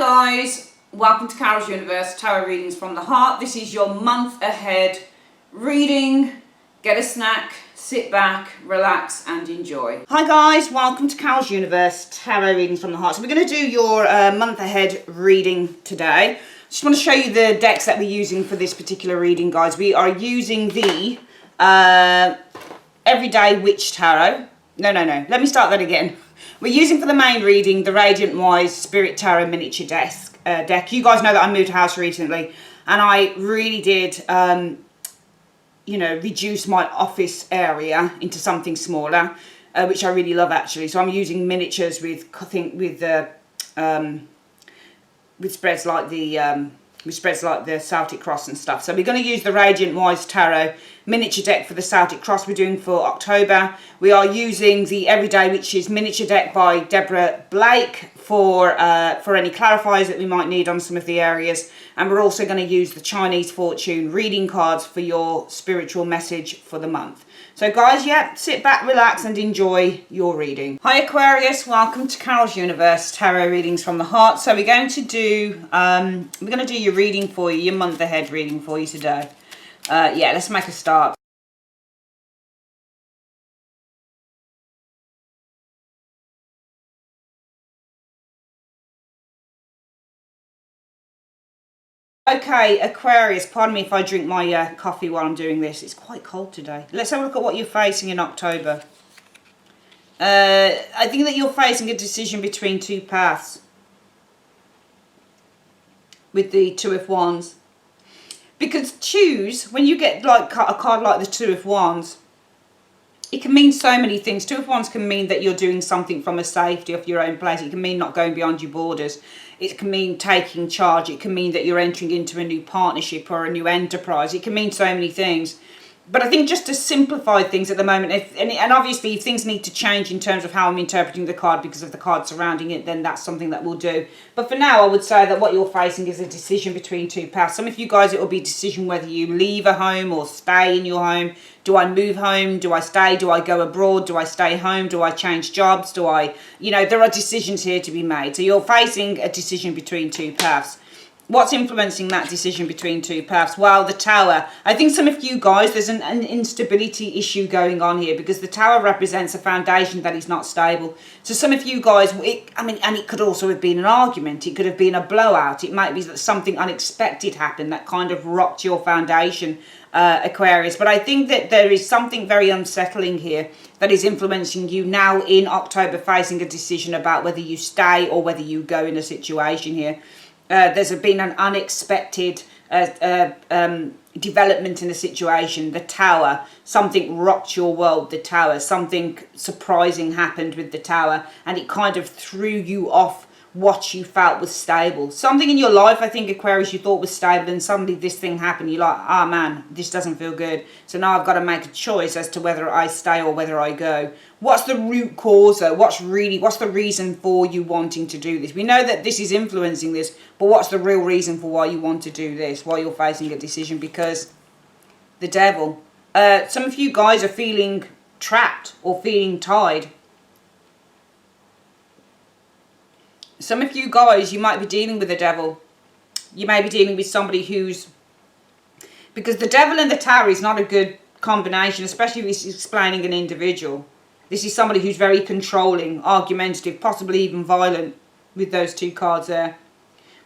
guys, welcome to Carol's Universe, Tarot Readings from the Heart. This is your month ahead reading. Get a snack, sit back, relax and enjoy. Hi guys, welcome to Carol's Universe, Tarot Readings from the Heart. So we're going to do your month ahead reading today. Just want to show you the decks that we're using for this particular reading, guys. We are using the Everyday Witch Tarot. No, let me start that again. We're using for the main reading the Radiant Wise Spirit Tarot miniature deck. You guys know that I moved house recently and I really did, reduce my office area into something smaller, which I really love actually. So I'm using miniatures with spreads like the Celtic Cross and stuff. So we're going to use the Radiant Wise Tarot miniature deck for the Celtic Cross we're doing for October. We are using the Everyday Witches miniature deck by Deborah Blake for any clarifiers that we might need on some of the areas. And we're also going to use the Chinese Fortune reading cards for your spiritual message for the month. So guys, yeah, sit back, relax and enjoy your reading. Hi Aquarius, welcome to Carol's Universe, Tarot Readings from the Heart. So we're going to do your reading for you, your month ahead reading for you today. Yeah, let's make a start. Okay, Aquarius, pardon me if I drink my coffee while I'm doing this. It's quite cold today. Let's have a look at what you're facing in October. I think that you're facing a decision between two paths with the Two of Wands. Because choose, when you get like a card like the Two of Wands, it can mean so many things. Two of Wands can mean that you're doing something from a safety of your own place. It can mean not going beyond your borders. It can mean taking charge. It can mean that you're entering into a new partnership or a new enterprise. It can mean so many things. But I think just to simplify things at the moment, and obviously if things need to change in terms of how I'm interpreting the card because of the card surrounding it, then that's something that we'll do. But for now, I would say that what you're facing is a decision between two paths. Some of you guys, it will be a decision whether you leave a home or stay in your home. Do I move home? Do I stay? Do I go abroad? Do I stay home? Do I change jobs? There are decisions here to be made. So you're facing a decision between two paths. What's influencing that decision between two paths? Well, the Tower. I think some of you guys, there's an instability issue going on here because the Tower represents a foundation that is not stable. So some of you guys, and it could also have been an argument. It could have been a blowout. It might be that something unexpected happened that kind of rocked your foundation, Aquarius. But I think that there is something very unsettling here that is influencing you now in October, facing a decision about whether you stay or whether you go in a situation here. There's been an unexpected development in the situation. The Tower, something rocked your world, the Tower. Something surprising happened with the Tower and it kind of threw you off what you felt was stable. Something in your life, I think, Aquarius, you thought was stable and suddenly this thing happened. You're like, oh man, this doesn't feel good. So now I've got to make a choice as to whether I stay or whether I go. What's the root cause though? What's the reason for you wanting to do this? We know that this is influencing this, but what's the real reason for why you want to do this? Why you're facing a decision? Because the Devil. Some of you guys are feeling trapped or feeling tied. Some of you guys, you might be dealing with the Devil. You may be dealing with somebody because the Devil and the Tower is not a good combination, especially if it's explaining an individual. This is somebody who's very controlling, argumentative, possibly even violent with those two cards there.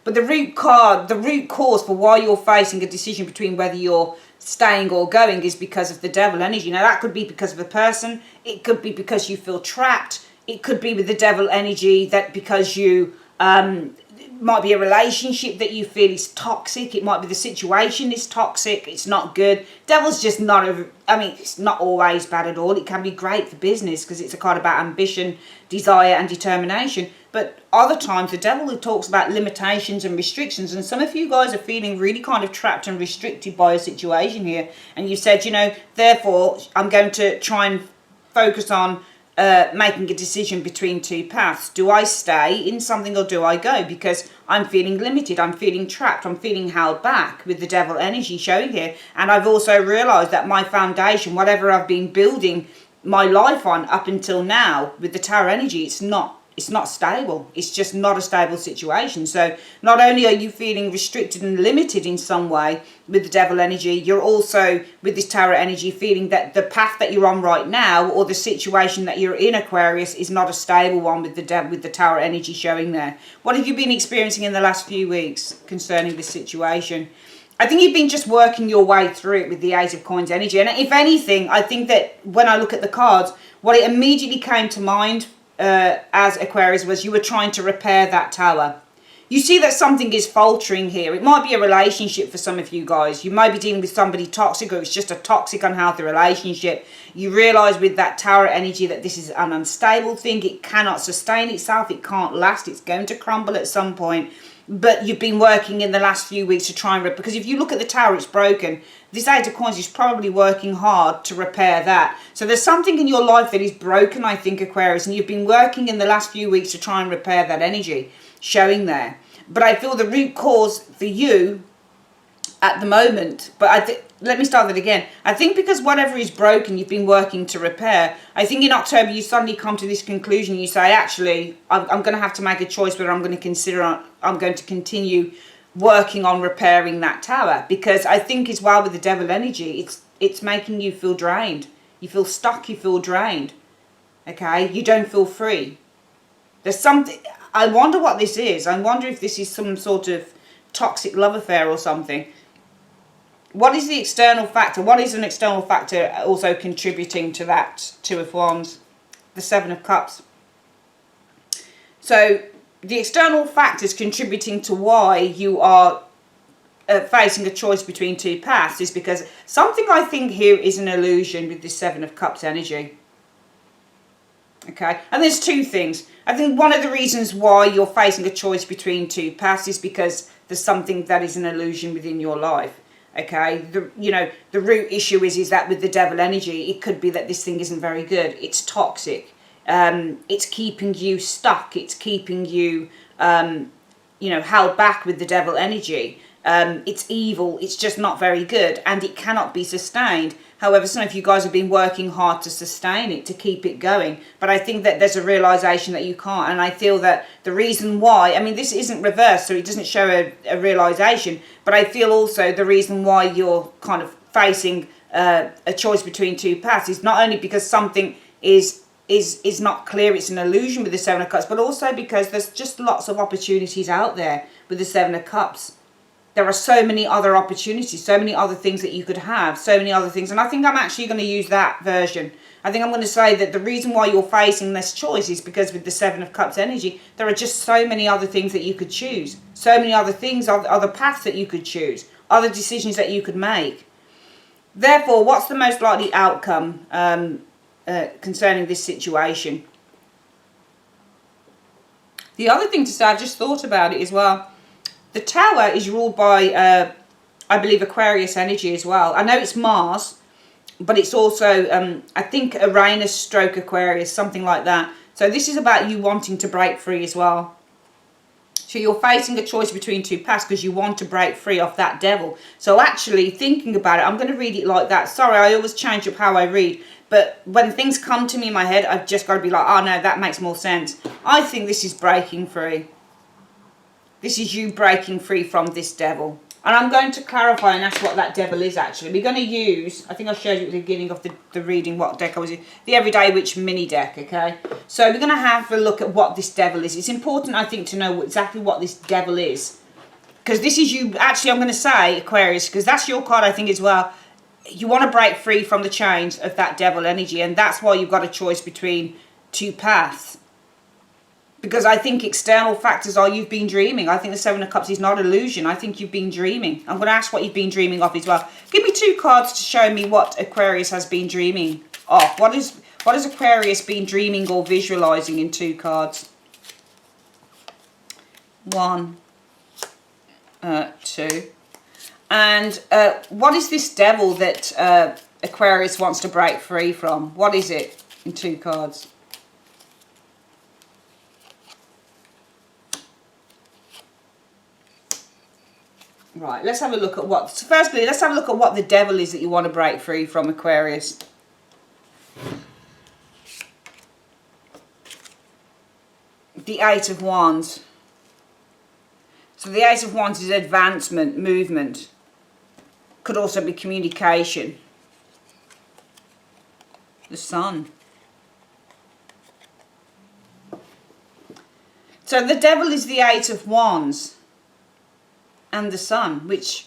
But the root cause for why you're facing a decision between whether you're staying or going is because of the Devil energy. Now that could be because of a person. It could be because you feel trapped. It could be with the Devil energy that because you might be a relationship that you feel is toxic. It might be the situation is toxic. It's not good. Devil's just it's not always bad at all. It can be great for business because it's a card about ambition, desire and determination. But other times the Devil talks about limitations and restrictions. And some of you guys are feeling really kind of trapped and restricted by a situation here. And you said, therefore I'm going to try and focus on making a decision between two paths. Do I stay in something or do I go? Because I'm feeling limited, I'm feeling trapped, I'm feeling held back with the Devil energy showing here. And I've also realised that my foundation, whatever I've been building my life on up until now with the Tower energy, it's not it's not stable. It's just not a stable situation. So not only are you feeling restricted and limited in some way with the devil energy, you're also with this Tower energy feeling that the path that you're on right now, or the situation that you're in, Aquarius, is not a stable one with the Tower energy showing there. What have you been experiencing in the last few weeks concerning this situation? I think you've been just working your way through it with the Ace of Coins energy. And if anything, I think that when I look at the cards, what it immediately came to mind as Aquarius was you were trying to repair that tower. You see that something is faltering here. It might be a relationship for some of you guys. You might be dealing with somebody toxic, or it's just a toxic, unhealthy relationship. You realise with that Tower energy that this is an unstable thing. It cannot sustain itself. It can't last. It's going to crumble at some point. But you've been working in the last few weeks to try and repair, because if you look at the Tower, it's broken. This Eight of Coins is probably working hard to repair that. So there's something in your life that is broken, I think, Aquarius, and you've been working in the last few weeks to try and repair that energy showing there. But I feel the root cause for you at the moment, but let me start that again. I think because whatever is broken, you've been working to repair. I think in October, you suddenly come to this conclusion. You say, actually, I'm going to have to make a choice whether I'm going to continue working on repairing that tower. Because I think as well with the devil energy, it's making you feel drained. You feel stuck, you feel drained. Okay? You don't feel free. There's something, I wonder what this is. I wonder if this is some sort of toxic love affair or something. What is the external factor? What is an external factor also contributing to that Two of Wands? The Seven of Cups. So the external factors contributing to why you are facing a choice between two paths is because something I think here is an illusion with this Seven of Cups energy. Okay, and there's two things. I think one of the reasons why you're facing a choice between two paths is because there's something that is an illusion within your life. Okay, the root issue is that with the devil energy, it could be that this thing isn't very good. It's toxic. It's keeping you stuck. It's keeping you, held back with the devil energy. It's evil. It's just not very good, and it cannot be sustained. However, some of you guys have been working hard to sustain it, to keep it going. But I think that there's a realisation that you can't. And I feel that the reason why, I mean, this isn't reversed, so it doesn't show a realisation. But I feel also the reason why you're kind of facing a choice between two paths is not only because something is not clear, it's an illusion with the Seven of Cups, but also because there's just lots of opportunities out there with the Seven of Cups. There are so many other opportunities, so many other things that you could have, so many other things. And I think I'm actually going to use that version. I think I'm going to say that the reason why you're facing this choice is because with the Seven of Cups energy, there are just so many other things that you could choose. So many other things, other paths that you could choose, other decisions that you could make. Therefore, what's the most likely outcome concerning this situation? The other thing to say, I've just thought about it as well. The Tower is ruled by, I believe, Aquarius energy as well. I know it's Mars, but it's also, I think, Uranus stroke Aquarius, something like that. So this is about you wanting to break free as well. So you're facing a choice between two paths because you want to break free of that devil. So actually, thinking about it, I'm going to read it like that. Sorry, I always change up how I read. But when things come to me in my head, I've just got to be like, oh no, that makes more sense. I think this is breaking free. This is you breaking free from this devil. And I'm going to clarify and ask what that devil is actually. We're going to use, I think I showed you at the beginning of the reading what deck I was in. The Everyday Witch mini deck, okay? So we're going to have a look at what this devil is. It's important, I think, to know exactly what this devil is. Because this is you, actually I'm going to say, Aquarius, because that's your card I think as well. You want to break free from the chains of that devil energy. And that's why you've got a choice between two paths. Because I think external factors are you've been dreaming. I think the Seven of Cups is not illusion. I think you've been dreaming. I'm going to ask what you've been dreaming of as well. Give me two cards to show me what Aquarius has been dreaming of. What has Aquarius been dreaming or visualising in two cards? 1, 2. And what is this devil that Aquarius wants to break free from? What is it in two cards? Right, let's have a look at what... So firstly, let's have a look at what the devil is that you want to break free from, Aquarius. the Eight of Wands. So the Eight of Wands is advancement, movement. Could also be communication. The Sun. So the Devil is the Eight of Wands and the Sun, which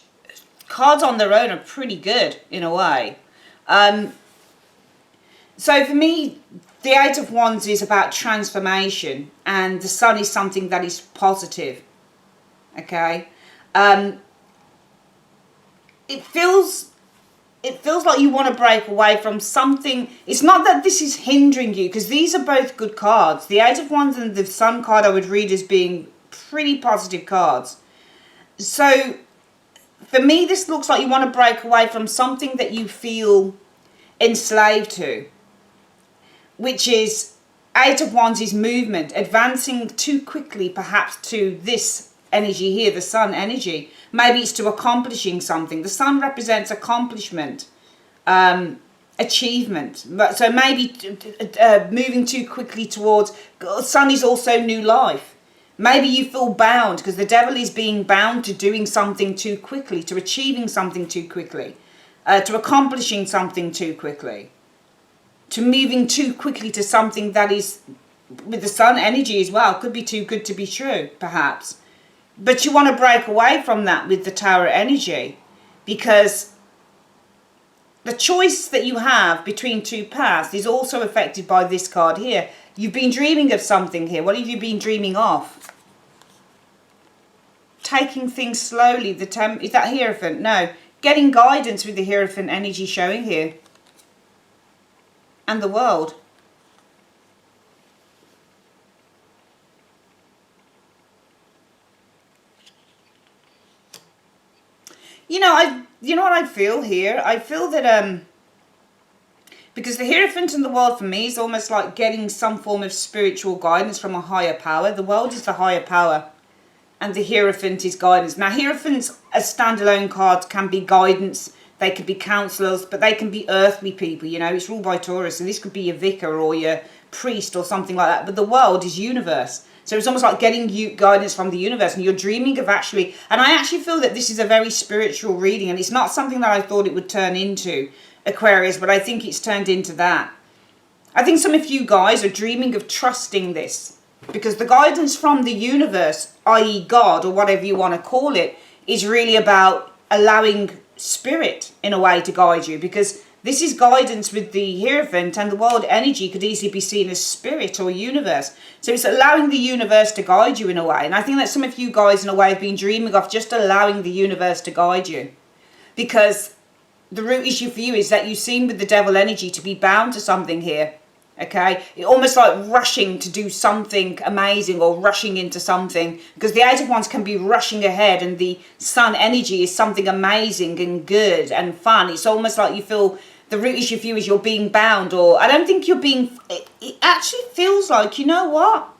cards on their own are pretty good in a way. So for me, the Eight of Wands is about transformation, and the Sun is something that is positive. Okay, it feels like you want to break away from something. It's not that this is hindering you, because these are both good cards. The Eight of Wands and the Sun card I would read as being pretty positive cards. So for me, this looks like you want to break away from something that you feel enslaved to, which is Eight of Wands is movement, advancing too quickly perhaps to this energy here, the Sun energy. Maybe it's to accomplishing something. The Sun represents accomplishment, achievement. So maybe moving too quickly towards, Sun is also new life. Maybe you feel bound because the Devil is being bound to doing something too quickly, to achieving something too quickly, to accomplishing something too quickly, to moving too quickly to something that is, with the Sun energy as well, could be too good to be true, perhaps. But you want to break away from that with the Tower energy, because the choice that you have between two paths is also affected by this card here. You've been dreaming of something here. What have you been dreaming of? Taking things slowly. Is that Hierophant? No. Getting guidance with the Hierophant energy showing here. And the World. You know what I feel here? I feel that because the Hierophant and the World for me is almost like getting some form of spiritual guidance from a higher power. The World is the higher power, and the Hierophant is guidance. Now, Hierophants as standalone cards can be guidance. They could be counselors, but they can be earthly people. You know, it's ruled by Taurus, so this could be your vicar or your priest or something like that. But the World is universe. So it's almost like getting you guidance from the universe, and you're dreaming of actually, and I actually feel that this is a very spiritual reading, and it's not something that I thought it would turn into, Aquarius, but I think it's turned into that. I think some of you guys are dreaming of trusting this, because the guidance from the universe, i.e. God, or whatever you want to call it, is really about allowing spirit in a way to guide you, because this is guidance with the Hierophant, and the World energy could easily be seen as spirit or universe. So it's allowing the universe to guide you in a way. And I think that some of you guys in a way have been dreaming of just allowing the universe to guide you. Because the root issue for you is that you seem with the Devil energy to be bound to something here. Okay, almost like rushing to do something amazing or rushing into something, because the Eight of Wands can be rushing ahead, and the Sun energy is something amazing and good and fun. It's almost like you feel the root issue for you is you're being bound, or I don't think you're being, it actually feels like, you know what?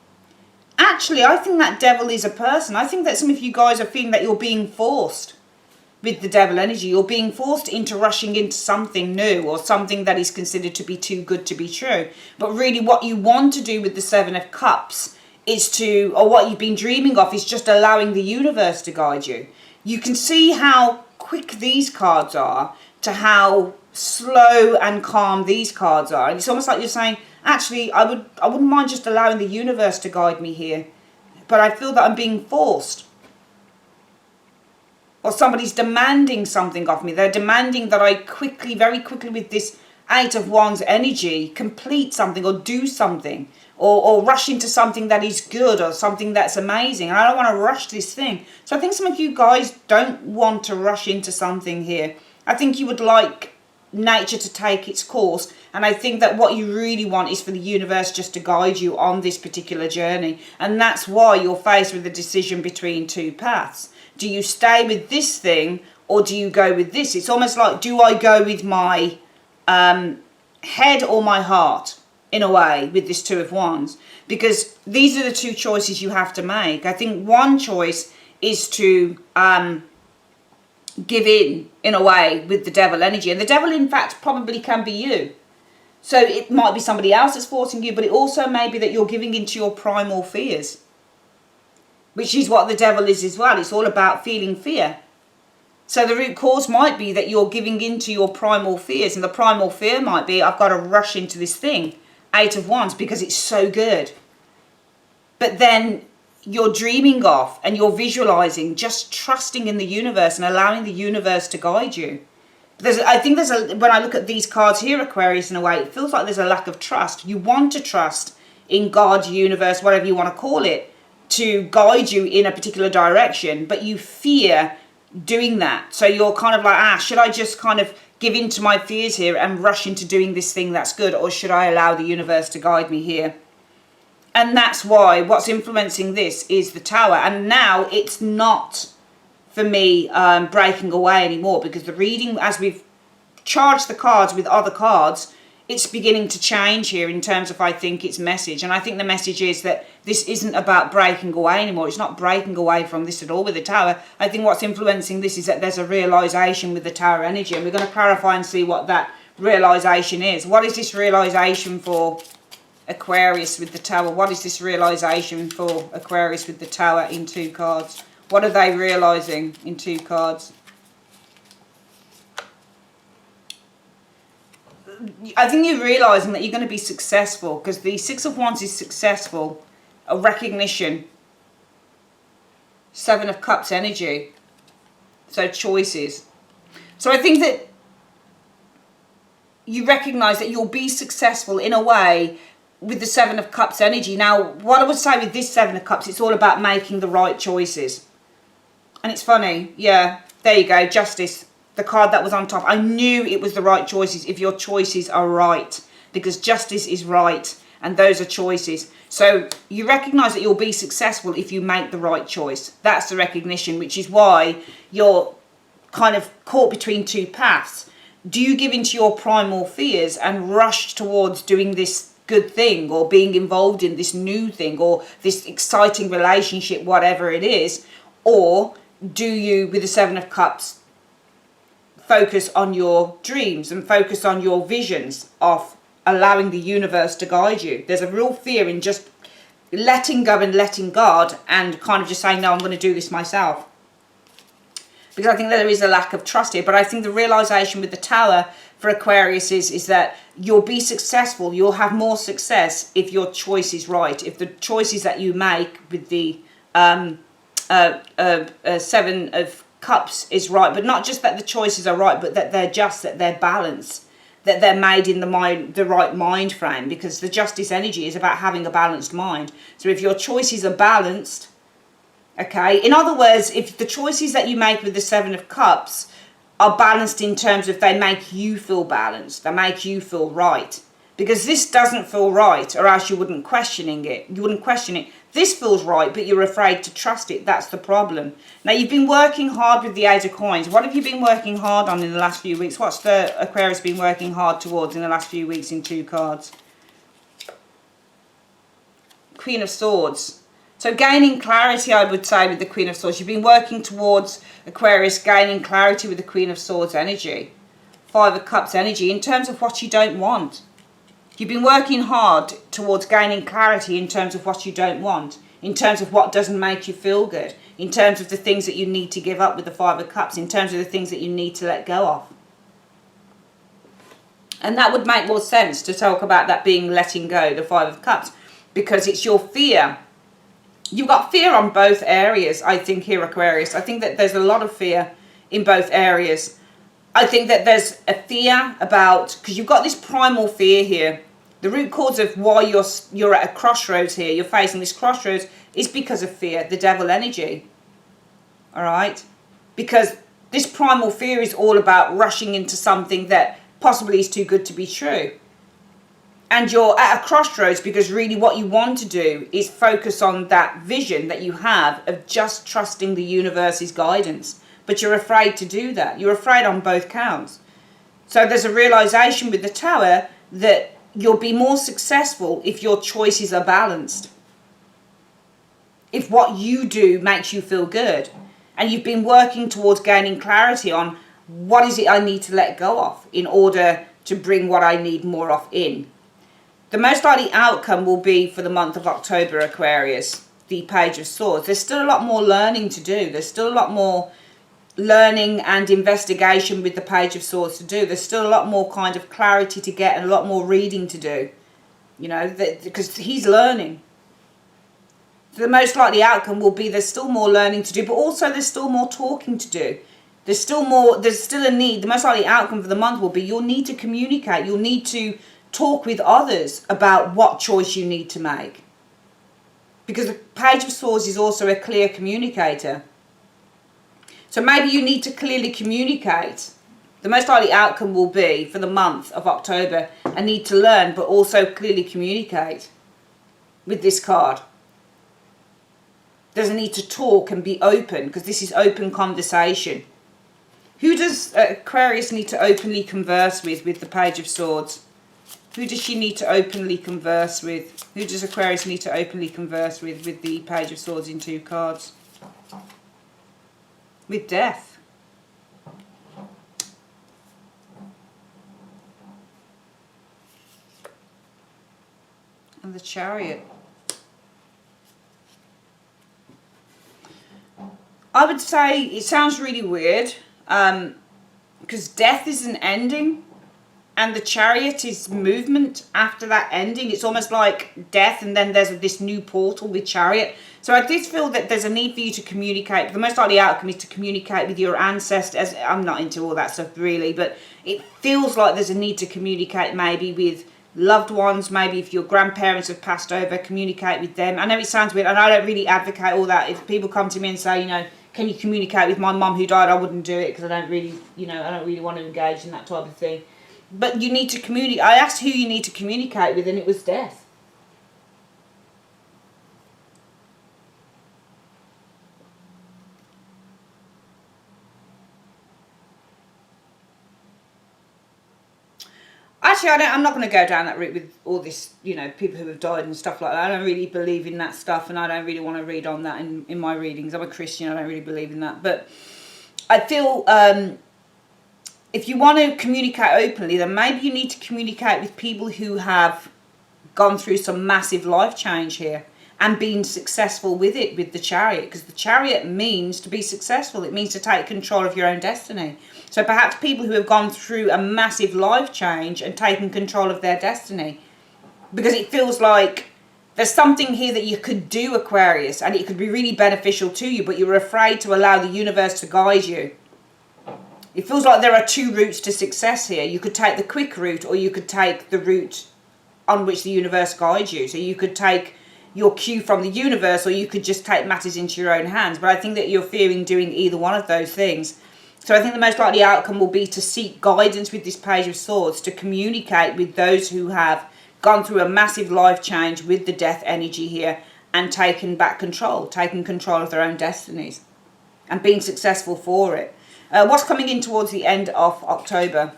Actually, I think that Devil is a person. I think that some of you guys are feeling that you're being forced with the Devil energy. You're being forced into rushing into something new, or something that is considered to be too good to be true. But really what you want to do with the Seven of Cups is to, or what you've been dreaming of, is just allowing the universe to guide you. You can see how quick these cards are to how slow and calm these cards are. And it's almost like you're saying, actually, I wouldn't mind just allowing the universe to guide me here. But I feel that I'm being forced. Or somebody's demanding something of me. They're demanding that I quickly, very quickly with this Eight of Wands energy, complete something or do something. Or rush into something that is good or something that's amazing. And I don't want to rush this thing. So I think some of you guys don't want to rush into something here. I think you would like nature to take its course. And I think that what you really want is for the universe just to guide you on this particular journey. And that's why you're faced with a decision between two paths. Do you stay with this thing, or do you go with this? It's almost like, do I go with my head or my heart, in a way, with this Two of Wands? Because these are the two choices you have to make. I think one choice is to give in a way, with the Devil energy. And the Devil, in fact, probably can be you. So it might be somebody else that's forcing you, but it also may be that you're giving into your primal fears, which is what the devil is as well. It's all about feeling fear. So the root cause might be that you're giving into your primal fears, and the primal fear might be, I've got to rush into this thing, 8 of Wands, because it's so good. But then you're dreaming of and you're visualizing, just trusting in the universe and allowing the universe to guide you. I think when I look at these cards here, Aquarius, in a way, it feels like there's a lack of trust. You want to trust in God, universe, whatever you want to call it, to guide you in a particular direction, but you fear doing that. So you're kind of like, should I just kind of give in to my fears here and rush into doing this thing that's good, or should I allow the universe to guide me here? And that's why what's influencing this is the Tower. And now it's not, for me, breaking away anymore, because the reading, as we've charged the cards with other cards, it's beginning to change here in terms of, I think, its message. And I think the message is that this isn't about breaking away anymore. It's not breaking away from this at all with the Tower. I think what's influencing this is that there's a realization with the Tower energy, and we're going to clarify and see what that realization is. What is this realization for Aquarius with the Tower? What is this realization for Aquarius with the Tower in 2 cards? What are they realizing in 2 cards? I think you're realizing that you're going to be successful, because the 6 of Wands is successful, a recognition. 7 of Cups energy, so choices. So I think that you recognize that you'll be successful in a way with the 7 of Cups energy. Now, what I would say with this 7 of Cups, it's all about making the right choices. And it's funny, yeah, there you go, Justice, the card that was on top. I knew it was the right choices if your choices are right, because Justice is right, and those are choices. So you recognise that you'll be successful if you make the right choice. That's the recognition, which is why you're kind of caught between 2 paths. Do you give into your primal fears and rush towards doing this good thing, or being involved in this new thing, or this exciting relationship, whatever it is? Or do you, with the 7 of Cups, focus on your dreams and focus on your visions of allowing the universe to guide you? There's a real fear in just letting go and letting God, and kind of just saying, no, I'm going to do this myself. Because I think there is a lack of trust here. But I think the realization with the Tower for Aquarius is that you'll be successful, you'll have more success if your choice is right, if the choices that you make with the 7 of Cups is right. But not just that the choices are right, but that they're just, that they're balanced, that they're made in the right mind frame, because the Justice energy is about having a balanced mind. So if your choices are balanced, okay, in other words, if the choices that you make with the 7 of Cups are balanced in terms of they make you feel balanced, they make you feel right, because this doesn't feel right, or else you wouldn't question it. This feels right, but you're afraid to trust it. That's the problem. Now, you've been working hard with the 8 of Coins. What have you been working hard on in the last few weeks? What's the Aquarius been working hard towards in the last few weeks in 2 cards? Queen of Swords. So gaining clarity, I would say, with the Queen of Swords. You've been working towards, Aquarius, gaining clarity with the Queen of Swords energy. 5 of Cups energy in terms of what you don't want. You've been working hard towards gaining clarity in terms of what you don't want, in terms of what doesn't make you feel good, in terms of the things that you need to give up with the 5 of Cups, in terms of the things that you need to let go of. And that would make more sense to talk about that being letting go, the 5 of Cups, because it's your fear. You've got fear on both areas, I think, here, Aquarius. I think that there's a lot of fear in both areas. I think that there's a fear about, because you've got this primal fear here. The root cause of why you're at a crossroads here, you're facing this crossroads, is because of fear, the devil energy. All right? Because this primal fear is all about rushing into something that possibly is too good to be true. And you're at a crossroads because really what you want to do is focus on that vision that you have of just trusting the universe's guidance. But you're afraid to do that. You're afraid on both counts. So there's a realization with the Tower that you'll be more successful if your choices are balanced. If what you do makes you feel good. And you've been working towards gaining clarity on what is it I need to let go of in order to bring what I need more of in. The most likely outcome will be for the month of October, Aquarius, the Page of Swords. There's still a lot more learning to do. There's still a lot more learning and investigation with the Page of Swords to do. There's still a lot more kind of clarity to get and a lot more reading to do, you know, because he's learning. The most likely outcome will be there's still more learning to do, but also there's still more talking to do. There's still a need. The most likely outcome for the month will be you'll need to communicate. You'll need to talk with others about what choice you need to make. Because the Page of Swords is also a clear communicator. So maybe you need to clearly communicate. The most likely outcome will be for the month of October a need to learn, but also clearly communicate with this card. There's a need to talk and be open, because this is open conversation. Who does Aquarius need to openly converse with the Page of Swords? Who does she need to openly converse with? Who does Aquarius need to openly converse with the Page of Swords in 2 cards? With Death. And the Chariot. I would say it sounds really weird, because Death is an ending and the Chariot is movement after that ending. It's almost like Death and then there's this new portal with Chariot. So I did feel that there's a need for you to communicate. The most likely outcome is to communicate with your ancestors. I'm not into all that stuff really, but it feels like there's a need to communicate maybe with loved ones. Maybe if your grandparents have passed over, communicate with them. I know it sounds weird and I don't really advocate all that. If people come to me and say, you know, can you communicate with my mum who died, I wouldn't do it because I don't really, you know, I don't really want to engage in that type of thing. But you need to communicate. I asked who you need to communicate with and it was Death. Actually, I'm not going to go down that route with all this, you know, people who have died and stuff like that. I don't really believe in that stuff and I don't really want to read on that in my readings. I'm a Christian, I don't really believe in that. But I feel if you want to communicate openly, then maybe you need to communicate with people who have gone through some massive life change here and been successful with it, with the Chariot. Because the Chariot means to be successful. It means to take control of your own destiny. So perhaps people who have gone through a massive life change and taken control of their destiny. Because it feels like there's something here that you could do, Aquarius, and it could be really beneficial to you, but you're afraid to allow the universe to guide you. It feels like there are 2 routes to success here. You could take the quick route or you could take the route on which the universe guides you. So you could take your cue from the universe or you could just take matters into your own hands. But I think that you're fearing doing either one of those things. So I think the most likely outcome will be to seek guidance with this Page of Swords, to communicate with those who have gone through a massive life change with the Death energy here and taken back control, taken control of their own destinies and being successful for it. What's coming in towards the end of October?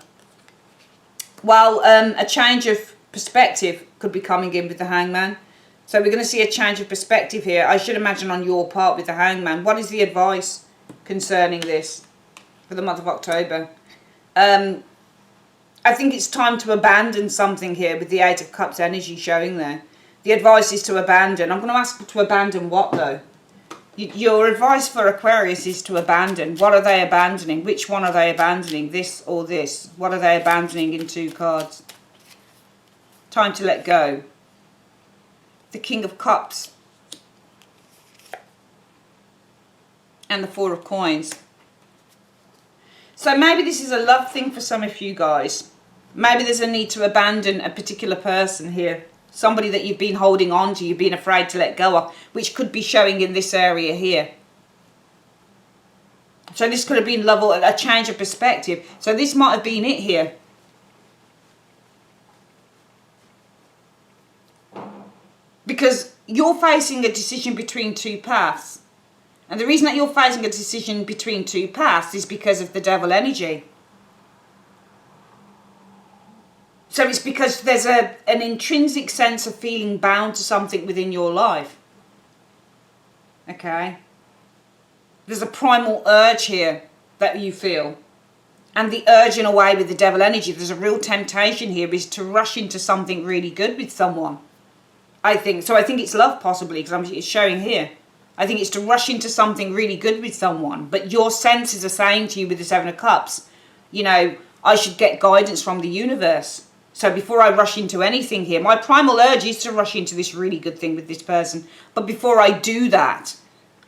Well, a change of perspective could be coming in with the Hangman. So we're going to see a change of perspective here. I should imagine on your part with the Hangman. What is the advice concerning this for the month of October? I think it's time to abandon something here with the 8 of Cups energy showing there. The advice is to abandon. I'm going to ask to abandon what though? Your advice for Aquarius is to abandon. What are they abandoning? Which one are they abandoning? This or this? What are they abandoning in 2 cards? Time to let go. The King of Cups. And the 4 of Coins. So maybe this is a love thing for some of you guys. Maybe there's a need to abandon a particular person here. Somebody that you've been holding on to, you've been afraid to let go of, which could be showing in this area here. So this could have been love or a change of perspective. So this might have been it here. Because you're facing a decision between 2 paths. And the reason that you're facing a decision between 2 paths is because of the Devil energy. So it's because there's an intrinsic sense of feeling bound to something within your life. Okay? There's a primal urge here that you feel. and the urging away with the devil energy. There's a real temptation here is to rush into something really good with someone. I think it's love possibly, because it's showing here. I think it's to rush into something really good with someone, but your senses are saying to you with the Seven of Cups, you know, I should get guidance from the universe. So before I rush into anything here, my primal urge is to rush into this really good thing with this person. But before I do that,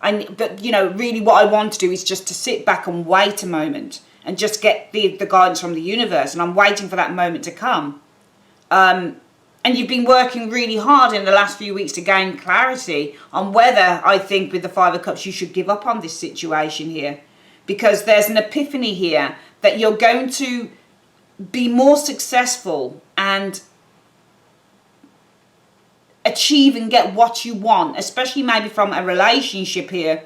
really what I want to do is just to sit back and wait a moment and just get the guidance from the universe. And I'm waiting for that moment to come. And you've been working really hard in the last few weeks to gain clarity on whether, I think, with the Five of Cups, you should give up on this situation here. Because there's an epiphany here that you're going to be more successful and achieve and get what you want, especially maybe from a relationship here,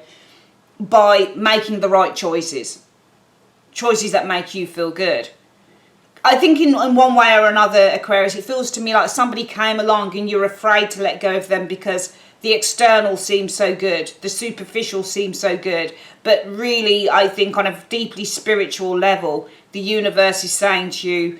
by making the right choices. Choices that make you feel good. I think in one way or another, Aquarius, it feels to me like somebody came along and you're afraid to let go of them because the external seems so good, the superficial seems so good, but really I think on a deeply spiritual level, the universe is saying to you,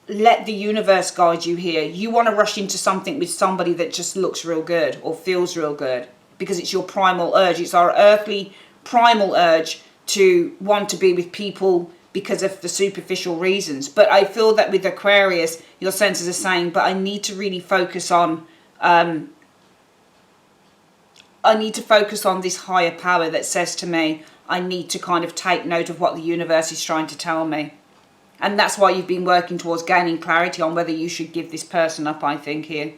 let the universe guide you here. You want to rush into something with somebody that just looks real good or feels real good because it's your primal urge. It's our earthly primal urge to want to be with people because of the superficial reasons. But I feel that with Aquarius, your senses are saying, but I need to really focus on, this higher power that says to me, I need to kind of take note of what the universe is trying to tell me. And that's why you've been working towards gaining clarity on whether you should give this person up, I think, here.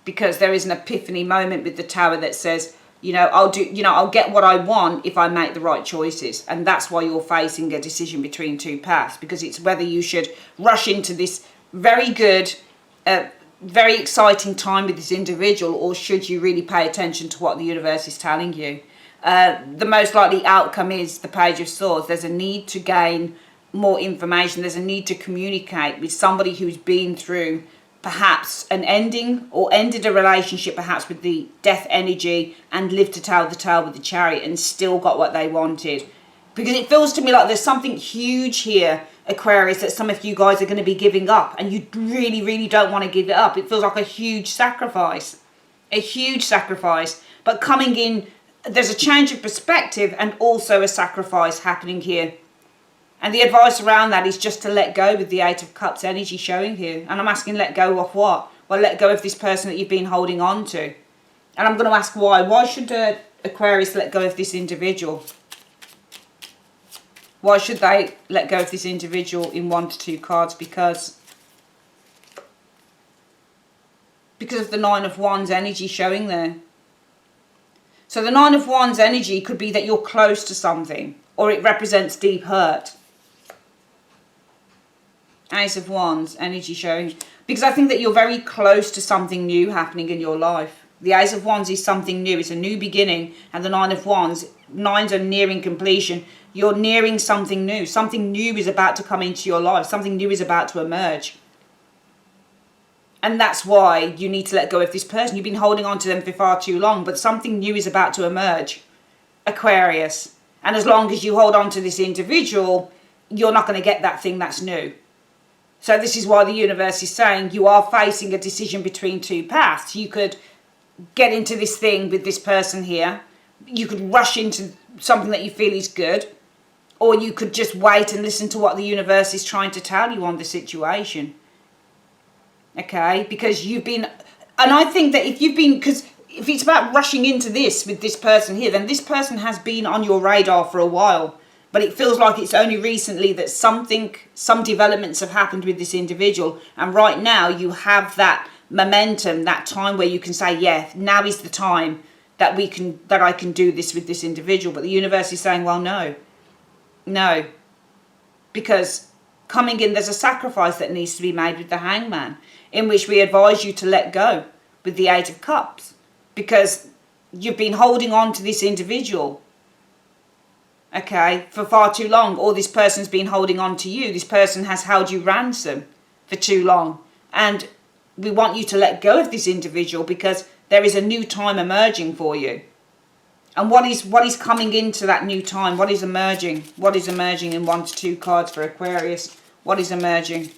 Because there is an epiphany moment with the Tower that says, I'll get what I want if I make the right choices. And that's why you're facing a decision between two paths, because it's whether you should rush into this very good, very exciting time with this individual, or should you really pay attention to what the universe is telling you. The most likely outcome is the Page of Swords. There's a need to gain more information. There's a need to communicate with somebody who's been through perhaps an ending or ended a relationship perhaps with the death energy and lived to tell the tale with the Chariot and still got what they wanted. Because it feels to me like there's something huge here, Aquarius, that some of you guys are going to be giving up, and you really, really don't want to give it up. It feels like a huge sacrifice. A huge sacrifice. But coming in, there's a change of perspective and also a sacrifice happening here. And the advice around that is just to let go with the Eight of Cups energy showing here. And I'm asking, let go of what? Well, let go of this person that you've been holding on to. And I'm going to ask why. Why should Aquarius let go of this individual? Why should they let go of this individual in 1 to 2 cards? Because of the Nine of Wands energy showing there. So the Nine of Wands energy could be that you're close to something, or it represents deep hurt. Ace of Wands energy showing, because I think that you're very close to something new happening in your life. The Ace of Wands is something new. It's a new beginning. And the Nine of Wands, nines are nearing completion. You're nearing something new. Something new is about to come into your life. Something new is about to emerge. And that's why you need to let go of this person. You've been holding on to them for far too long, but something new is about to emerge, Aquarius. And as long as you hold on to this individual, you're not going to get that thing that's new. So this is why the universe is saying you are facing a decision between two paths. You could get into this thing with this person here. You could rush into something that you feel is good. Or you could just wait and listen to what the universe is trying to tell you on the situation. Okay? Because you've been... And I think that if you've been... Because if it's about rushing into this with this person here, then this person has been on your radar for a while. But it feels like it's only recently that some developments have happened with this individual. And right now you have that momentum, that time where you can say, yeah, now is the time that I can do this with this individual. But the universe is saying, well, no. No. Because coming in, there's a sacrifice that needs to be made with the Hangman, in which we advise you to let go with the Eight of Cups. Because you've been holding on to this individual, okay, for far too long, or this person's been holding on to you. This person has held you ransom for too long. And we want you to let go of this individual because there is a new time emerging for you. And what is coming into that new time? What is emerging? What is emerging in 1 to 2 cards for Aquarius? What is emerging?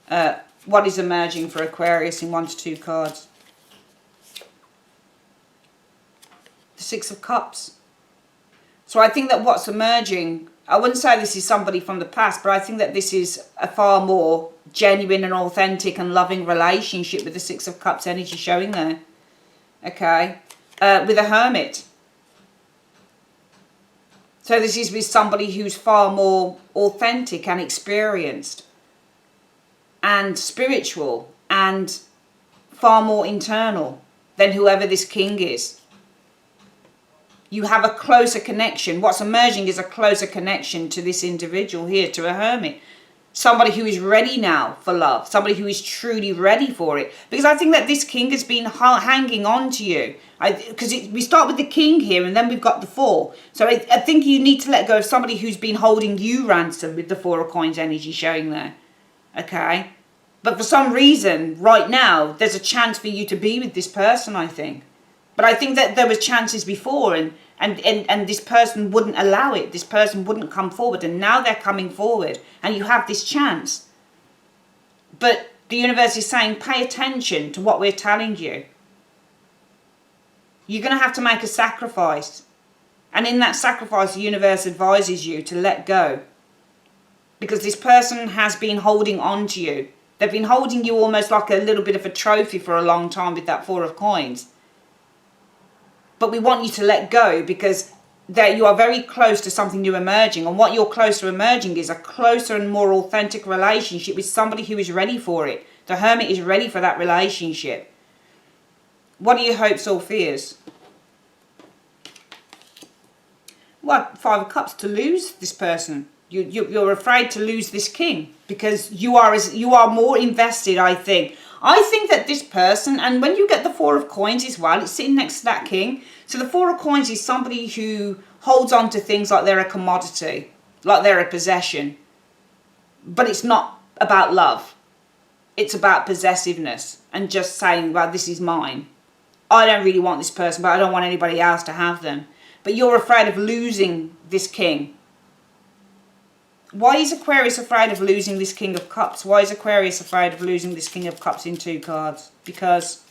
What is emerging for Aquarius in 1 to 2 cards? The Six of Cups. So I think that what's emerging, I wouldn't say this is somebody from the past, but I think that this is a far more genuine and authentic and loving relationship with the Six of Cups energy showing there. Okay. With a Hermit. So this is with somebody who's far more authentic and experienced and spiritual and far more internal than whoever this king is. You have a closer connection. What's emerging is a closer connection to this individual here, to a Hermit. Somebody who is ready now for love. Somebody who is truly ready for it. Because I think that this king has been hanging on to you. Because we start with the king here and then we've got the four. So I think you need to let go of somebody who's been holding you ransom with the Four of Coins energy showing there. Okay? But for some reason, right now, there's a chance for you to be with this person, I think. But I think that there was chances before and this person wouldn't allow it. This person wouldn't come forward. And now they're coming forward. And you have this chance. But the universe is saying, pay attention to what we're telling you. You're going to have to make a sacrifice. And in that sacrifice, the universe advises you to let go. Because this person has been holding on to you. They've been holding you almost like a little bit of a trophy for a long time with that Four of Coins. But we want you to let go because you are very close to something new emerging. And what you're close to emerging is a closer and more authentic relationship with somebody who is ready for it. The Hermit is ready for that relationship. What are your hopes or fears? Well, Five of Cups, to lose this person. You're afraid to lose this king because you are more invested, I think. I think that this person, and when you get the Four of Coins as well, it's sitting next to that king. So the Four of Coins is somebody who holds on to things like they're a commodity, like they're a possession. But it's not about love. It's about possessiveness and just saying, well, this is mine. I don't really want this person, but I don't want anybody else to have them. But you're afraid of losing this king. Why is Aquarius afraid of losing this King of Cups? Why is Aquarius afraid of losing this King of Cups in 2 cards? Because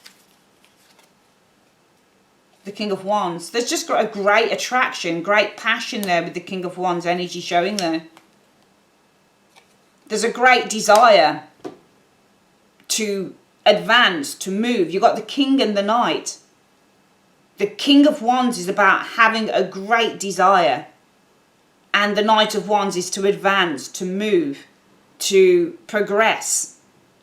the King of Wands. There's just got a great attraction, great passion there with the King of Wands energy showing there. There's a great desire to advance, to move. You've got the King and the Knight. The King of Wands is about having a great desire. And the Knight of Wands is to advance, to move, to progress.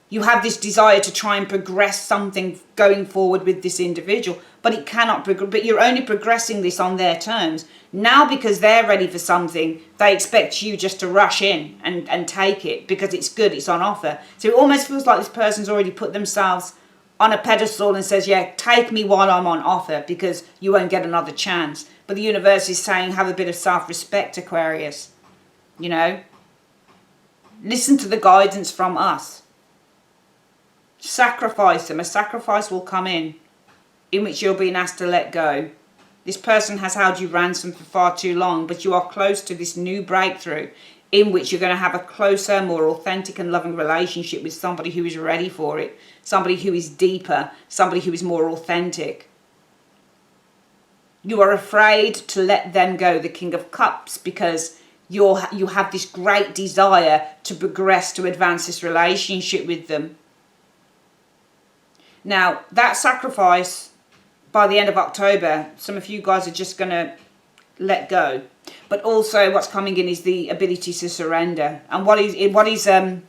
You have this desire to try and progress something going forward with this individual. But it cannot progress. But you're only progressing this on their terms. Now because they're ready for something, they expect you just to rush in and take it. Because it's good, it's on offer. So it almost feels like this person's already put themselves on a pedestal and says, yeah, take me while I'm on offer. Because you won't get another chance. But the universe is saying, have a bit of self-respect, Aquarius. You know? Listen to the guidance from us. Sacrifice them. A sacrifice will come in which you're being asked to let go. This person has held you ransom for far too long, but you are close to this new breakthrough in which you're going to have a closer, more authentic and loving relationship with somebody who is ready for it. Somebody who is deeper. Somebody who is more authentic. You are afraid to let them go, the King of Cups, because you have this great desire to progress, to advance this relationship with them. Now, that sacrifice, by the end of October, some of you guys are just going to let go. But also what's coming in is the ability to surrender. And and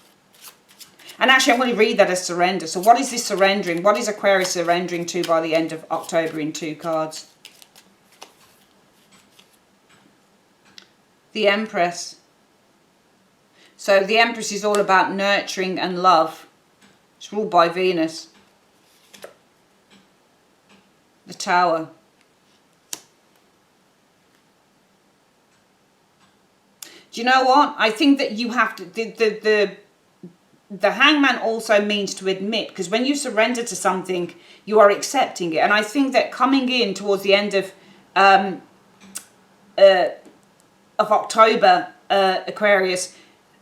actually I'm going to read that as surrender. So what is this surrendering? What is Aquarius surrendering to by the end of October in 2 cards? The Empress. So the Empress is all about nurturing and love. It's ruled by Venus. The Tower. Do you know what? I think that you have to, the Hangman also means to admit, because when you surrender to something, you are accepting it. And I think that coming in towards the end of October, Aquarius,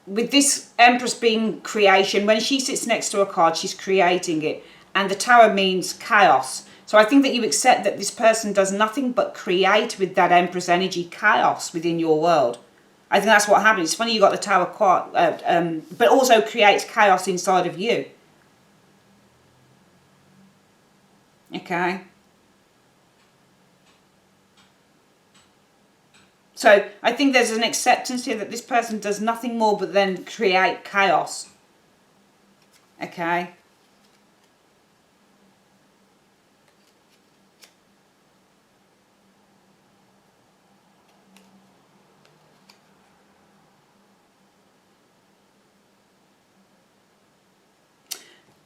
with this Empress being creation, when she sits next to a card, she's creating it. And the Tower means chaos. So I think that you accept that this person does nothing but create with that Empress energy chaos within your world. I think that's what happens. It's funny you got the Tower card, but also creates chaos inside of you. Okay. So I think there's an acceptance here that this person does nothing more but then create chaos. Okay.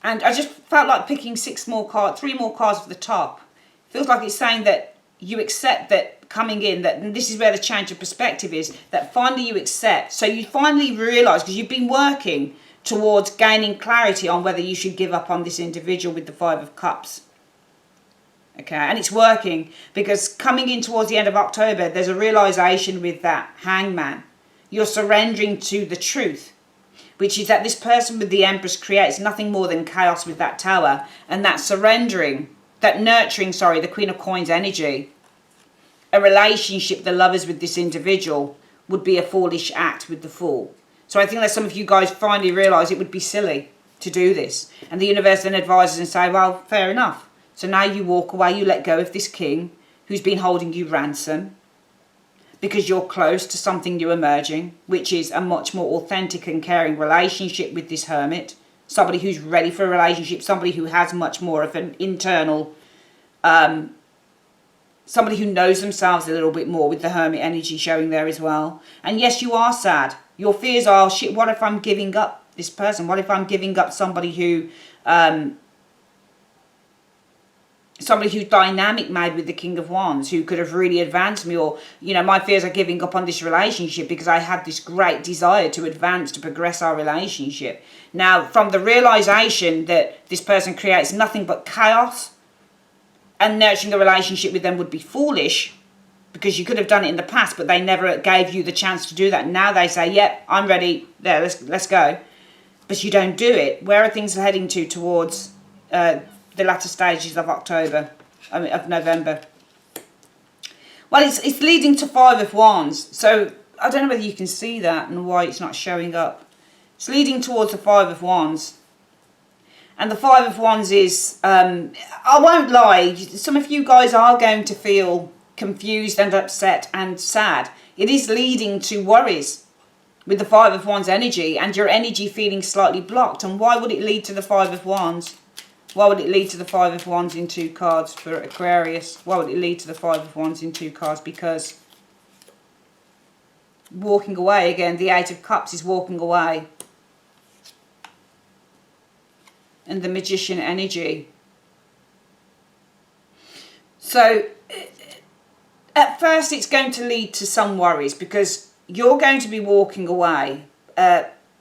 And I just felt like picking three more cards for the top. Feels like it's saying that you accept that coming in, that this is where the change of perspective is, that finally you accept. So you finally realise, because you've been working towards gaining clarity on whether you should give up on this individual with the Five of Cups. Okay, and it's working, because coming in towards the end of October, there's a realisation with that Hangman. You're surrendering to the truth, which is that this person with the Empress creates nothing more than chaos with that Tower, and that surrendering, that nurturing, the Queen of Coins energy, a relationship, the lovers with this individual, would be a foolish act with the Fool. So I think that some of you guys finally realise it would be silly to do this. And the universe then advises and say, well, fair enough. So now you walk away, you let go of this king who's been holding you ransom, because you're close to something new emerging, which is a much more authentic and caring relationship with this Hermit. Somebody who's ready for a relationship, somebody who has much more of an internal, somebody who knows themselves a little bit more, with the Hermit energy showing there as well. And yes, you are sad. Your fears are, shit, what if I'm giving up this person? What if I'm giving up somebody who... somebody who's dynamic made with the King of Wands, who could have really advanced me, or, you know, my fears are giving up on this relationship because I had this great desire to advance, to progress our relationship. Now, from the realisation that this person creates nothing but chaos, and nurturing a relationship with them would be foolish, because you could have done it in the past, but they never gave you the chance to do that. Now they say, yep, I'm ready, there, let's go. But you don't do it. Where are things heading towards... the latter stages of of November? Well, it's leading to Five of Wands. So I don't know whether you can see that and why it's not showing up. It's leading towards the Five of Wands. And the Five of Wands is, I won't lie, some of you guys are going to feel confused and upset and sad. It is leading to worries with the Five of Wands energy, and your energy feeling slightly blocked. And why would it lead to the Five of Wands? Why would it lead to the Five of Wands in 2 cards for Aquarius? Why would it lead to the Five of Wands in 2 cards? Because walking away again, the Eight of Cups is walking away. And the Magician energy. So at first it's going to lead to some worries, because you're going to be walking away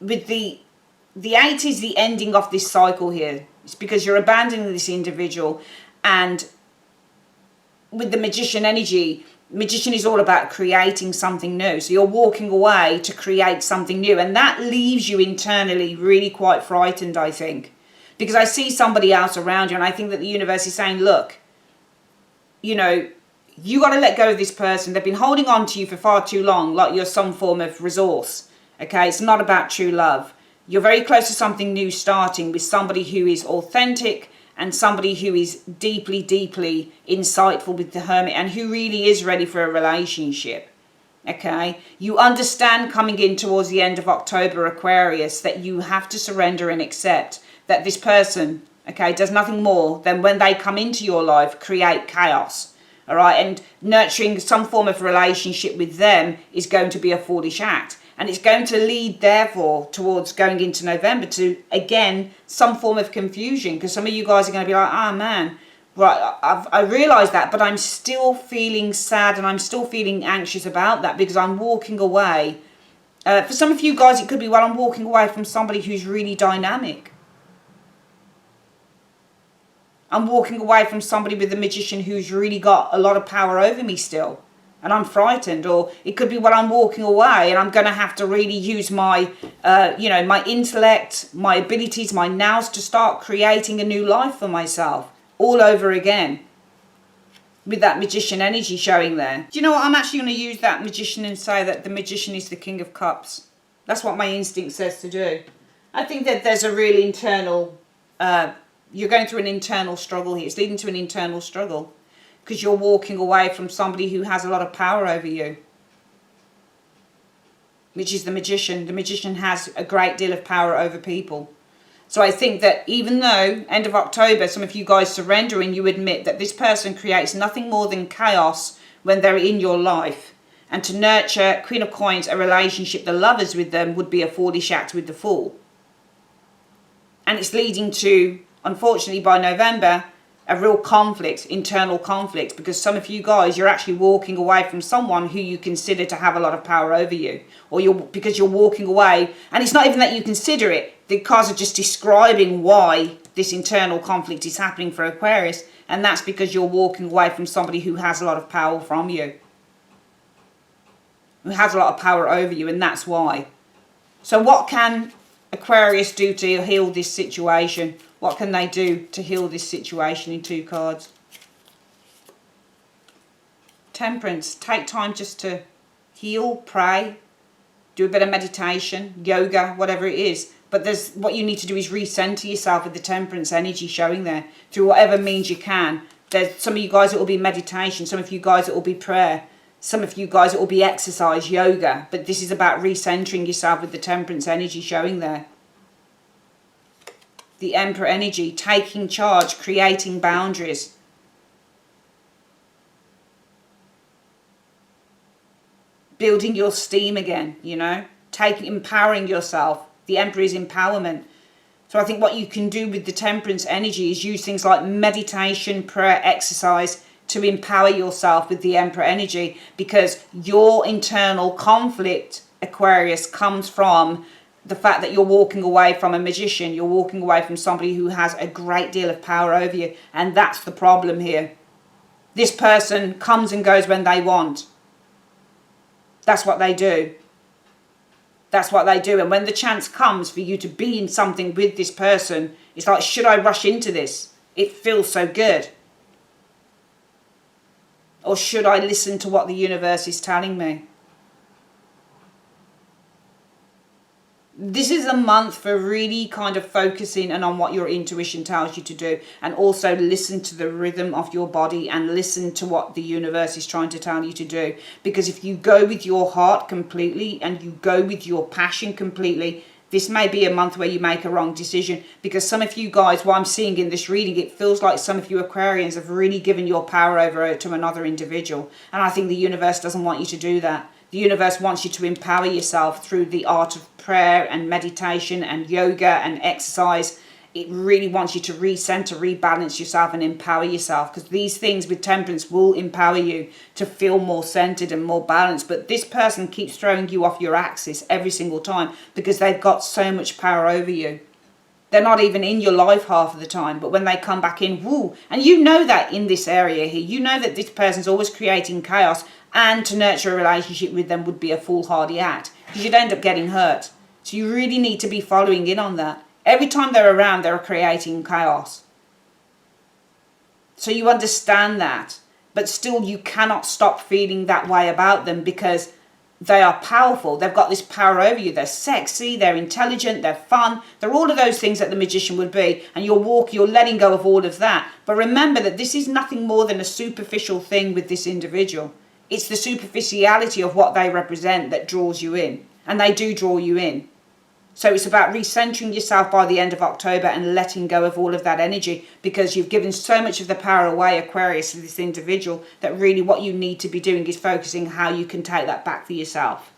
with the 8 is the ending of this cycle here. It's because you're abandoning this individual, and with the Magician energy, Magician is all about creating something new. So you're walking away to create something new, and that leaves you internally really quite frightened, I think. Because I see somebody else around you, and I think that the universe is saying, look, you know, you got to let go of this person. They've been holding on to you for far too long, like you're some form of resource. Okay, it's not about true love. You're very close to something new starting with somebody who is authentic, and somebody who is deeply, deeply insightful with the Hermit, and who really is ready for a relationship. Okay, you understand coming in towards the end of October, Aquarius, that you have to surrender and accept that this person, okay, does nothing more than, when they come into your life, create chaos. All right, and nurturing some form of relationship with them is going to be a foolish act. And it's going to lead, therefore, towards going into November to, again, some form of confusion. Because some of you guys are going to be like, oh, man, right, I realise that, but I'm still feeling sad and I'm still feeling anxious about that, because I'm walking away For some of you guys, it could be, well, I'm walking away from somebody who's really dynamic. I'm walking away from somebody with the Magician who's really got a lot of power over me still. And I'm frightened. Or it could be, well, I'm walking away and I'm going to have to really use my, my intellect, my abilities, my nows to start creating a new life for myself all over again. With that Magician energy showing there. Do you know what? I'm actually going to use that Magician and say that the Magician is the King of Cups. That's what my instinct says to do. I think that there's a real internal, you're going through an internal struggle here. It's leading to an internal struggle. Because you're walking away from somebody who has a lot of power over you. Which is the Magician. The Magician has a great deal of power over people. So I think that even though, end of October, some of you guys surrender and you admit that this person creates nothing more than chaos when they're in your life. And to nurture, Queen of Coins, a relationship, the lovers with them, would be a foolish act with the Fool. And it's leading to, unfortunately by November, a real conflict, internal conflict, because some of you guys, you're actually walking away from someone who you consider to have a lot of power over you. Or because you're walking away, and it's not even that you consider it, the cards are just describing why this internal conflict is happening for Aquarius, and that's because you're walking away from somebody who has a lot of power from you. Who has a lot of power over you, and that's why. So what can Aquarius do to heal this situation? What can they do to heal this situation in 2 cards? Temperance. Take time just to heal, pray, do a bit of meditation, yoga, whatever it is. But what you need to do is recenter yourself with the Temperance energy showing there through whatever means you can. There's some of you guys it will be meditation, some of you guys it will be prayer, some of you guys it will be exercise, yoga. But this is about recentering yourself with the Temperance energy showing there. The Emperor energy, taking charge, creating boundaries. Building your steam again, empowering yourself. The Emperor is empowerment. So I think what you can do with the Temperance energy is use things like meditation, prayer, exercise to empower yourself with the Emperor energy, because your internal conflict, Aquarius, comes from the fact that you're walking away from a Magician. You're walking away from somebody who has a great deal of power over you. And that's the problem here. This person comes and goes when they want. That's what they do. That's what they do. And when the chance comes for you to be in something with this person, it's like, should I rush into this? It feels so good. Or should I listen to what the universe is telling me? This is a month for really kind of focusing and on what your intuition tells you to do, and also listen to the rhythm of your body and listen to what the universe is trying to tell you to do. Because if you go with your heart completely and you go with your passion completely, this may be a month where you make a wrong decision. Because some of you guys, what I'm seeing in this reading, it feels like some of you Aquarians have really given your power over to another individual. And I think the universe doesn't want you to do that. The universe wants you to empower yourself through the art of prayer and meditation and yoga and exercise. It really wants you to recenter, rebalance yourself and empower yourself, because these things with Temperance will empower you to feel more centered and more balanced. But this person keeps throwing you off your axis every single time because they've got so much power over you. They're not even in your life half of the time, but when they come back in, woo. And you know that in this area here, you know that this person's always creating chaos, and to nurture a relationship with them would be a foolhardy act, because you'd end up getting hurt. So you really need to be following in on that. Every time they're around, they're creating chaos. So you understand that, but still you cannot stop feeling that way about them, because they are powerful. They've got this power over you. They're sexy, they're intelligent, they're fun. They're all of those things that the Magician would be. And you're letting go of all of that. But remember that this is nothing more than a superficial thing with this individual. It's the superficiality of what they represent that draws you in. And they do draw you in. So it's about recentering yourself by the end of October and letting go of all of that energy, because you've given so much of the power away, Aquarius, to this individual, that really what you need to be doing is focusing how you can take that back for yourself.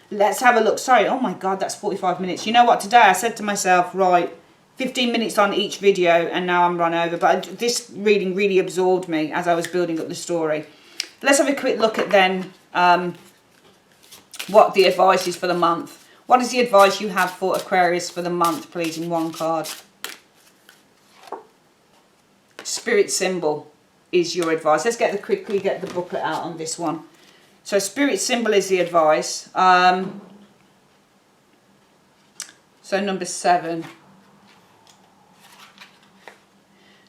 Let's have a look. Sorry, oh my God, that's 45 minutes. You know what, today I said to myself, right, 15 minutes on each video, and now I'm run over. But this reading really absorbed me as I was building up the story. Let's have a quick look at then what the advice is for the month. What is the advice you have for Aquarius for the month, please, in one card? Spirit symbol is your advice. Let's quickly get the booklet out on this one. So spirit symbol is the advice. So number 7.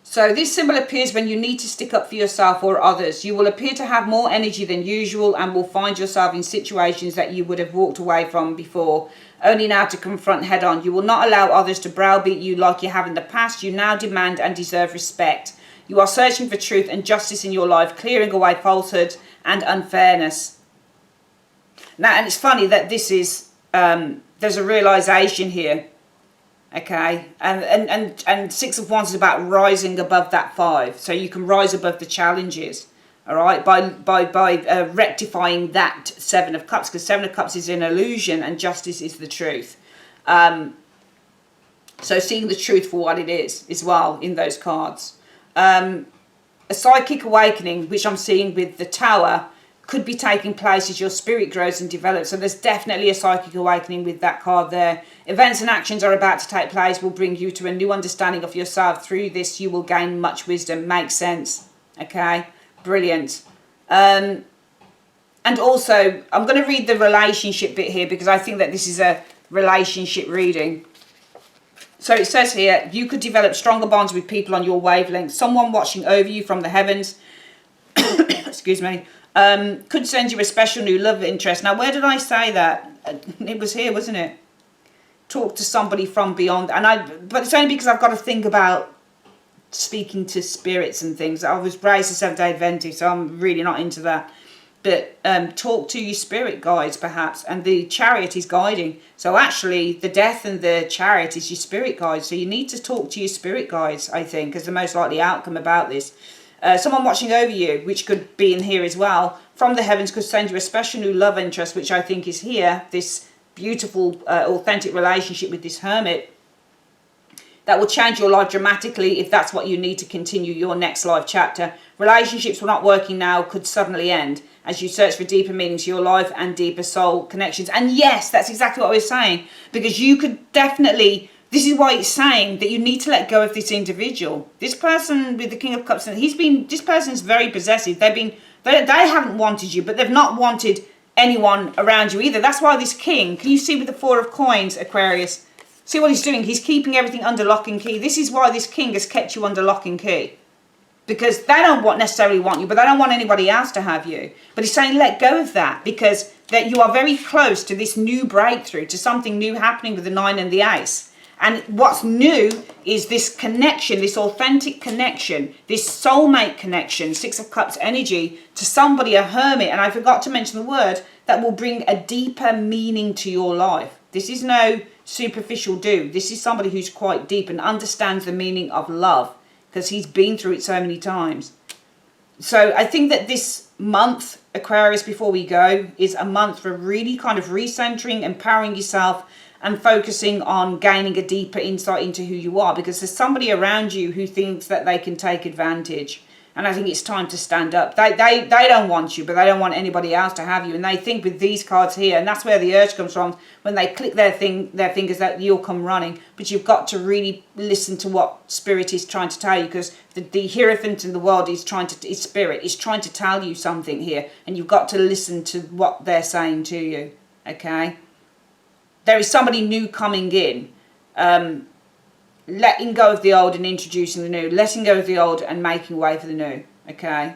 So this symbol appears when you need to stick up for yourself or others. You will appear to have more energy than usual and will find yourself in situations that you would have walked away from before, only now to confront head on. You will not allow others to browbeat you like you have in the past. You now demand and deserve respect. You are searching for truth and justice in your life, clearing away falsehood and unfairness. Now, and it's funny that this is, there's a realization here. Okay, and 6 of Wands is about rising above that 5, so you can rise above the challenges, all right, by rectifying that 7 of Cups, because 7 of Cups is an illusion and justice is the truth. So seeing the truth for what it is as well in those cards. A psychic awakening, which I'm seeing with the Tower, could be taking place as your spirit grows and develops. So there's definitely a psychic awakening with that card there. Events and actions are about to take place will bring you to a new understanding of yourself. Through this, you will gain much wisdom. Makes sense. Okay, brilliant. And also, I'm going to read the relationship bit here because I think that this is a relationship reading. So it says here, you could develop stronger bonds with people on your wavelength. Someone watching over you from the heavens, excuse me, could send you a special new love interest. Now, where did I say that? It was here, wasn't it? Talk to somebody from beyond. But it's only because I've got to think about speaking to spirits and things. I was raised a Seventh-day Adventist, so I'm really not into that. But talk to your spirit guides, perhaps. And the Chariot is guiding. So actually, the Death and the Chariot is your spirit guides. So you need to talk to your spirit guides, I think, as the most likely outcome about this. Someone watching over you, which could be in here as well, from the heavens could send you a special new love interest, which I think is here, this beautiful, authentic relationship with this hermit that will change your life dramatically if that's what you need to continue your next life chapter. Relationships were not working now could suddenly end as you search for deeper meaning to your life and deeper soul connections. And yes, that's exactly what I was saying, because you could definitely... This is why it's saying that you need to let go of this individual. This person with the King of Cups, this person's very possessive. They haven't wanted you, but they've not wanted anyone around you either. That's why this King, can you see with the 4 of Coins, Aquarius? See what he's doing? He's keeping everything under lock and key. This is why this King has kept you under lock and key. Because they don't necessarily want you, but they don't want anybody else to have you. But he's saying let go of that, because that you are very close to this new breakthrough, to something new happening with the 9 and the Ace. And what's new is this connection, this authentic connection, this soulmate connection, 6 of Cups energy to somebody, a hermit, and I forgot to mention the word, that will bring a deeper meaning to your life. This is no superficial dude. This is somebody who's quite deep and understands the meaning of love, because he's been through it so many times. So I think that this month, Aquarius, before we go, is a month for really kind of recentering, empowering yourself, and focusing on gaining a deeper insight into who you are, because there's somebody around you who thinks that they can take advantage. And I think it's time to stand up. They don't want you, but they don't want anybody else to have you. And they think with these cards here, and that's where the urge comes from, when they click their fingers, that you'll come running. But you've got to really listen to what Spirit is trying to tell you, because the Hierophant in the world is Spirit is trying to tell you something here. And you've got to listen to what they're saying to you, okay? There is somebody new coming in, letting go of the old and introducing the new, letting go of the old and making way for the new, okay?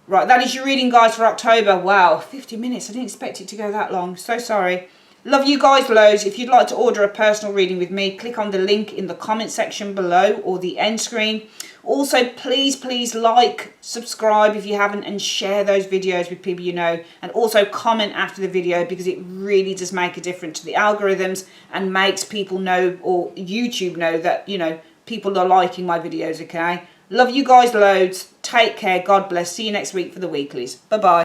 Right, that is your reading, guys, for October. Wow, 50 minutes. I didn't expect it to go that long. So sorry. Love you guys loads. If you'd like to order a personal reading with me, click on the link in the comment section below or the end screen. Also, please like, subscribe if you haven't, and share those videos with people you know. And also comment after the video, because it really does make a difference to the algorithms and makes people know, or YouTube know, that, you know, people are liking my videos, okay? Love you guys loads. Take care. God bless. See you next week for the weeklies. Bye-bye.